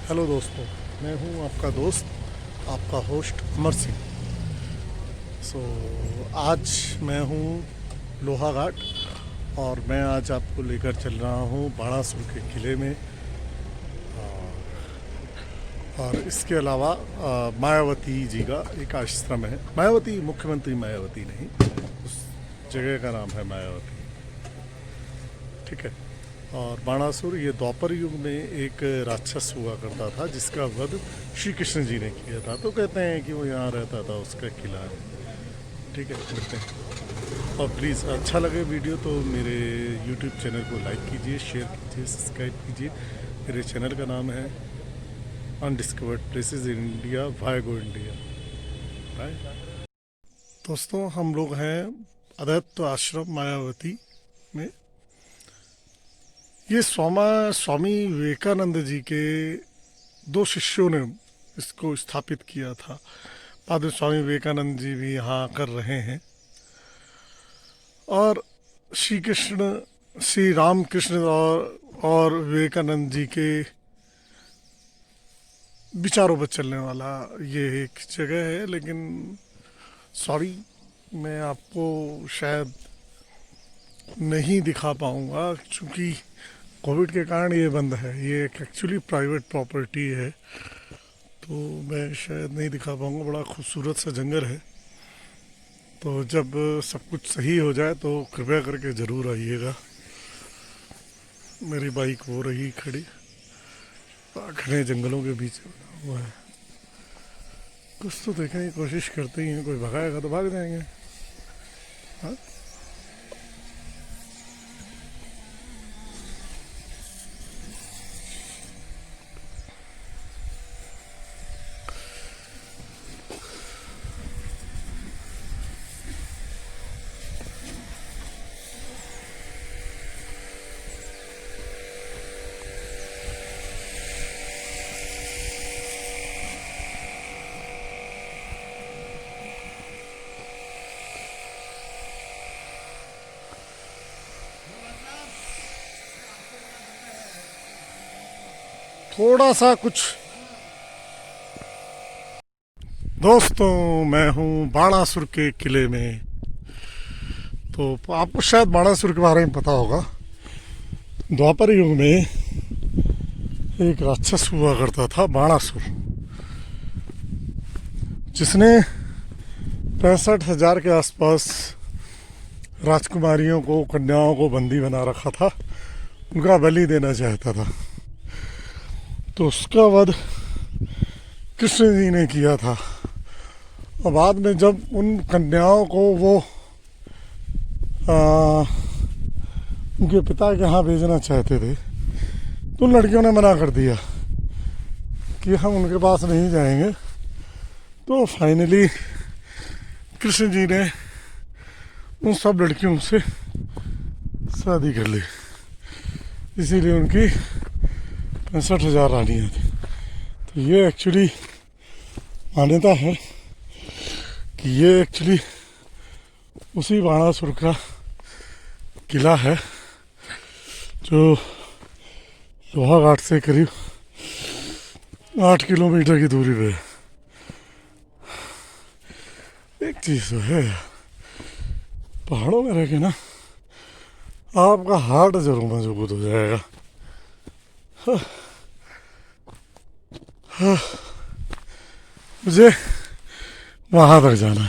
Hello दोस्तों, मैं हूं आपका दोस्त, आपका होस्ट अमर सिंह। आज मैं हूं लोहाघाट और मैं आज आपको लेकर चल रहा हूं बाणासुर के किले में। और इसके अलावा मायावती जी का एक आश्रम है। मायावती मुख्यमंत्री मायावती नहीं, उस जगह का नाम है मायावती। ठीक है। और बाणासुर ये द्वापर युग में एक राक्षस हुआ करता था जिसका वध श्री कृष्ण जी ने किया था। तो कहते हैं कि वो यहाँ रहता था, उसका किला है। ठीक है, मिलते हैं। और प्लीज़ अच्छा लगे वीडियो तो मेरे यूट्यूब चैनल को लाइक कीजिए, शेयर कीजिए, सब्सक्राइब कीजिए। मेरे चैनल का नाम है undiscovered places in India via go India. Bye दोस्तों, हम लोग हैं अद्वैत आश्रम मायावती में। ये स्वामी विवेकानंद जी के दो शिष्यों ने इसको स्थापित किया था। बाद में स्वामी विवेकानंद जी भी यहाँ कर रहे हैं। और श्री राम कृष्ण और विवेकानंद जी के विचारों पर चलने वाला ये एक जगह है। लेकिन सॉरी, मैं आपको शायद नहीं दिखा पाऊँगा क्योंकि कोविड के कारण ये बंद है। ये एक एक्चुअली प्राइवेट प्रॉपर्टी है, तो मैं शायद नहीं दिखा पाऊँगा। बड़ा खूबसूरत सा जंगल है। तो जब सब कुछ सही हो जाए तो कृपया करके ज़रूर आइएगा। मेरी बाइक हो रही खड़ी घने जंगलों के बीच बना हुआ है। कुछ तो देखने की कोशिश करते ही हैं, कोई भगाएगा तो भाग जाएंगे। हाँ, थोड़ा सा कुछ। दोस्तों, मैं हूँ बाणासुर के किले में। तो आपको शायद बाणासुर के बारे में पता होगा। द्वापर युग में एक राक्षस हुआ करता था बाणासुर, जिसने 65,000 के आसपास राजकुमारियों को, कन्याओं को बंदी बना रखा था। उनका बलि देना चाहता था। तो उसका वध कृष्ण जी ने किया था। और बाद में जब उन कन्याओं को वो उनके पिता के यहाँ भेजना चाहते थे तो उन लड़कियों ने मना कर दिया कि हम उनके पास नहीं जाएंगे। तो फाइनली कृष्ण जी ने उन सब लड़कियों से शादी कर ली। इसीलिए उनकी 65,000 रानियाँ थी। तो ये एक्चुअली मान्यता है कि ये एक्चुअली उसी बाणासुर का किला है जो लोहाघाट से करीब 8 किलोमीटर की दूरी पे है। एक चीज़ तो है, पहाड़ों में रह के ना आपका हार्ट जरूर मजबूत हो जाएगा। मुझे वहां तक जाना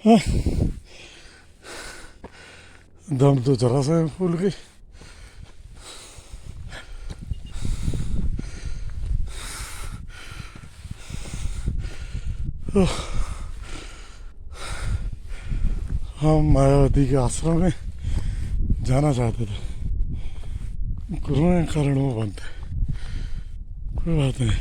है। दम तो जरा सा फूल गई। हम मायावती के आश्रम में जाना चाहते थे, कोरोना के कारण वो बंद है। कोई बात नहीं।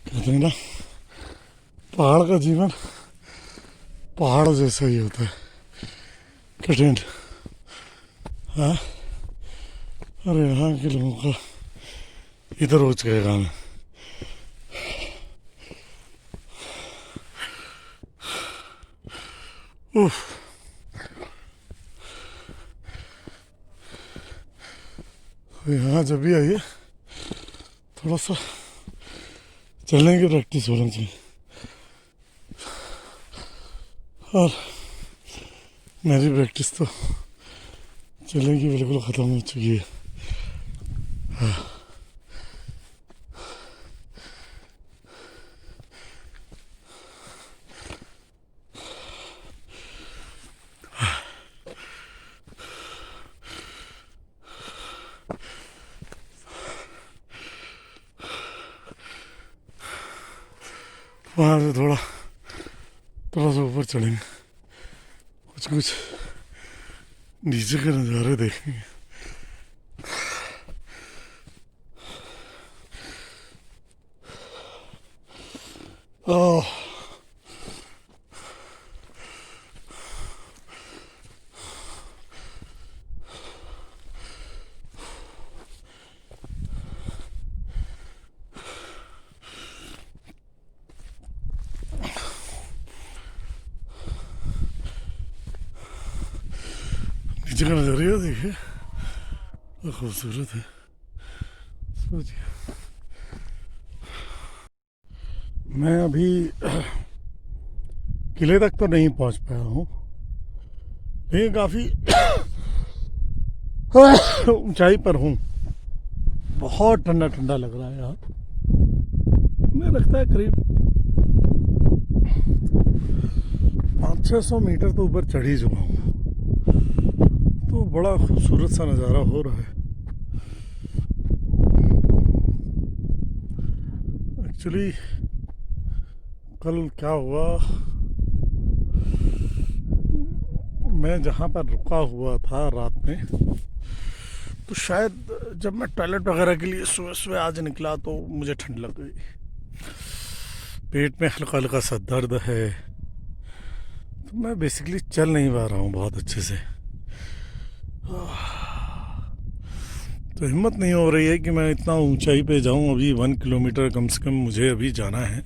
कहते हैं ना, पहाड़ का जीवन पहाड़ जैसा ही होता है, कठिन। हाँ, अरे यहाँ के लोगों का इधर हो गया काम है। उफ, यहाँ जब भी आइए थोड़ा सा चलने की प्रैक्टिस होना चाहिए। और मेरी प्रैक्टिस तो चलने की बिल्कुल ख़त्म हो चुकी है। वहाँ से थोड़ा थोड़ा सा ऊपर चढ़ेंगे, कुछ कुछ नीचे के नज़ारे देखेंगे। ओह, नीचे का नज़ारा देखिए, खूबसूरत है। सोचिए मैं अभी किले तक तो नहीं पहुंच पाया हूँ, लेकिन काफ़ी ऊंचाई पर हूँ। बहुत ठंडा ठंडा लग रहा है यहाँ। मुझे लगता है करीब 500-600 मीटर तो ऊपर चढ़ ही चुका हूँ, तो बड़ा खूबसूरत सा नज़ारा हो रहा है। एक्चुअली कल क्या हुआ, मैं जहाँ पर रुका हुआ था रात में, तो शायद जब मैं टॉयलेट वगैरह के लिए सुबह सुबह आज निकला तो मुझे ठंड लग गई। पेट में हल्का हल्का सा दर्द है, तो मैं बेसिकली चल नहीं पा रहा हूँ बहुत अच्छे से। तो हिम्मत नहीं हो रही है कि मैं इतना ऊंचाई पे जाऊँ। अभी 1 किलोमीटर कम से कम मुझे अभी जाना है।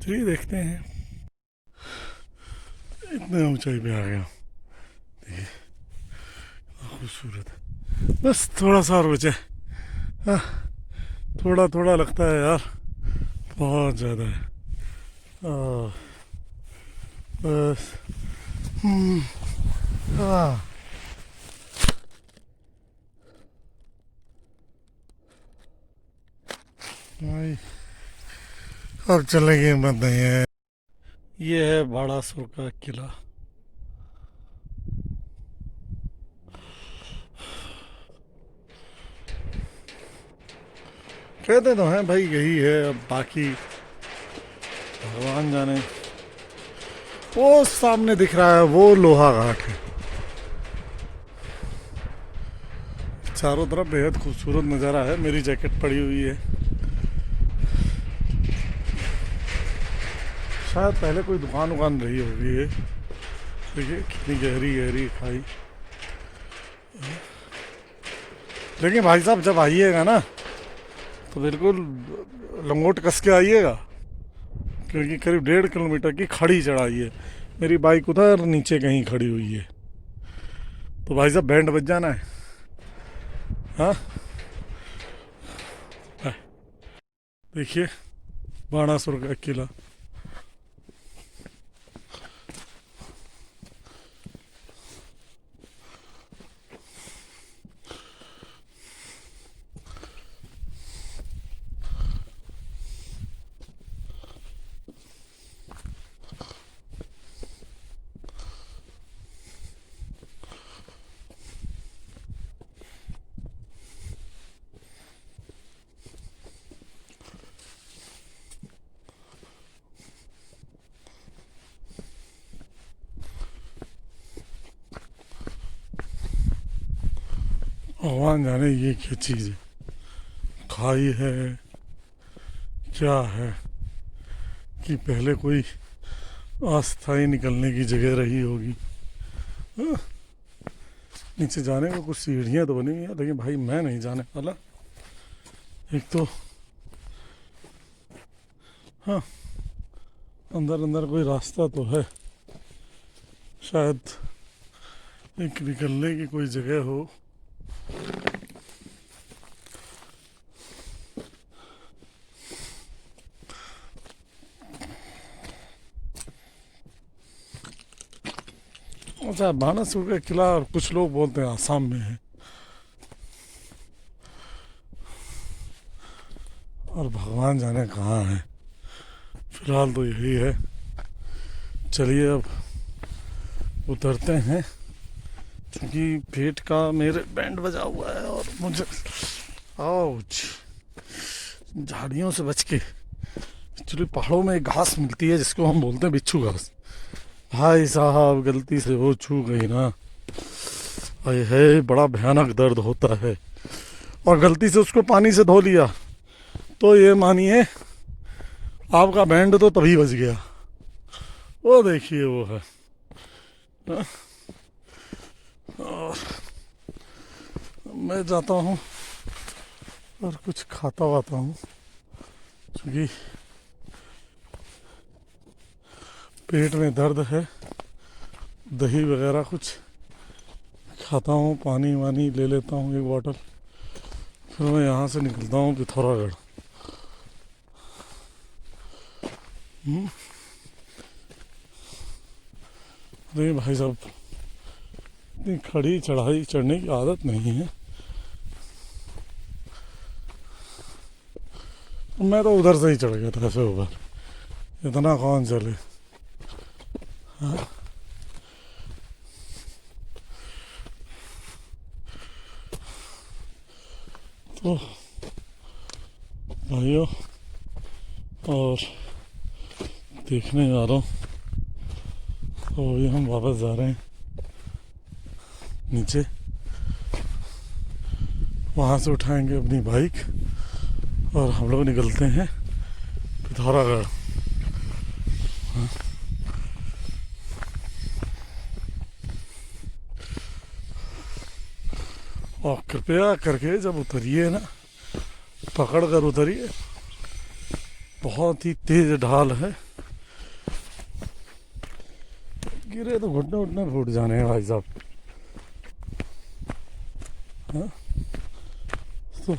चलिए देखते हैं। इतने ऊंचाई पे आ गया, देखिए खूबसूरत है। बस थोड़ा सा और बचा है, थोड़ा थोड़ा लगता है यार, बहुत ज़्यादा है। बस भाई अब चलने की हिम्मत नहीं है। ये है बाड़ासुर का किला। कहते तो हैं भाई यही है, अब बाकी भगवान जाने। वो सामने दिख रहा है वो लोहा घाट है। चारों तरफ बेहद खूबसूरत नज़ारा है। मेरी जैकेट पड़ी हुई है, शायद पहले कोई दुकान उकान रही होगी ये। देखिए कितनी गहरी गहरी खाई। लेकिन भाई साहब जब आइएगा ना तो बिल्कुल लंगोट कस के आइएगा, क्योंकि करीब 1.5 किलोमीटर की खड़ी चढ़ाई है। मेरी बाइक उधर नीचे कहीं खड़ी हुई है, तो भाई साहब बैंड बज जाना है। हाँ देखिए बाणासुर का किला। भगवान जाने ये क्या चीज़ है, खाई है क्या है, कि पहले कोई अस्थाई निकलने की जगह रही होगी। हाँ, नीचे जाने को कुछ सीढ़ियाँ तो बनी हुई हैं, लेकिन भाई मैं नहीं जाने वाला। एक तो हाँ अंदर अंदर कोई रास्ता तो है, शायद एक निकलने की कोई जगह हो। अच्छा, बानासुर का किला और कुछ लोग बोलते हैं आसाम में है, और भगवान जाने कहाँ है। फिलहाल तो यही है। चलिए अब उतरते हैं, क्योंकि पेट का मेरे बैंड बजा हुआ है और मुझे आउच, झाड़ियों से बच के। एक्चुअली पहाड़ों में एक घास मिलती है जिसको हम बोलते हैं बिच्छू घास। भाई साहब गलती से वो छू गई ना, अरे है बड़ा भयानक दर्द होता है। और गलती से उसको पानी से धो लिया तो ये मानिए आपका बैंड तो तभी बज गया। वो देखिए वो है। और मैं जाता हूँ और कुछ खाता वाता हूँ, क्योंकि पेट में दर्द है। दही वगैरह कुछ खाता हूँ, पानी वानी ले लेता हूँ एक बॉटल, फिर मैं यहाँ से निकलता हूँ पिथौरागढ़। अरे भाई साहब, इतनी खड़ी चढ़ाई चढ़ने की आदत नहीं है। मैं तो उधर से ही चढ़ गया था ऐसे ऊपर, इतना कौन चले। हाँ? तो भाइयों, और देखने जा रहा हूँ, तो अभी हम वापस जा रहे हैं नीचे। वहाँ से उठाएंगे अपनी बाइक और हम लोग निकलते हैं पिथौरागढ़। हाँ। और कृपया करके जब उतरिए ना, पकड़ कर उतरिए, बहुत ही तेज ढाल है। गिरे तो घुटने उठने फूट जाने हैं भाई साहब। हाँ? तो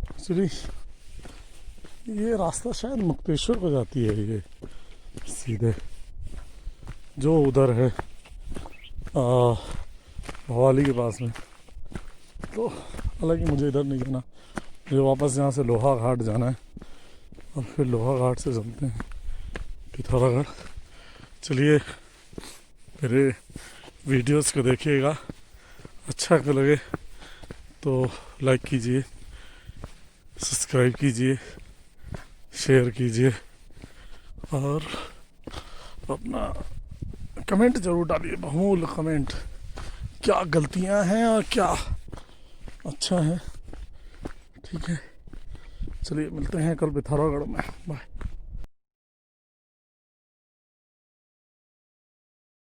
एक्चुअली ये रास्ता शायद मुक्तेश्वर को जाती है, ये सीधे जो उधर है भवाली के पास में। तो हालांकि मुझे इधर नहीं जाना, मुझे वापस यहाँ से लोहा घाट जाना है और फिर लोहा घाट से चलते हैं पिथौरागढ़। चलिए, मेरे वीडियोस को देखिएगा, अच्छा लगे तो लाइक कीजिए, सब्सक्राइब कीजिए, शेयर कीजिए और अपना कमेंट ज़रूर डालिए, बहुमूल्य कमेंट। क्या गलतियां हैं और क्या अच्छा है। ठीक है, चलिए मिलते हैं कल पिथौरागढ़ में। बाय।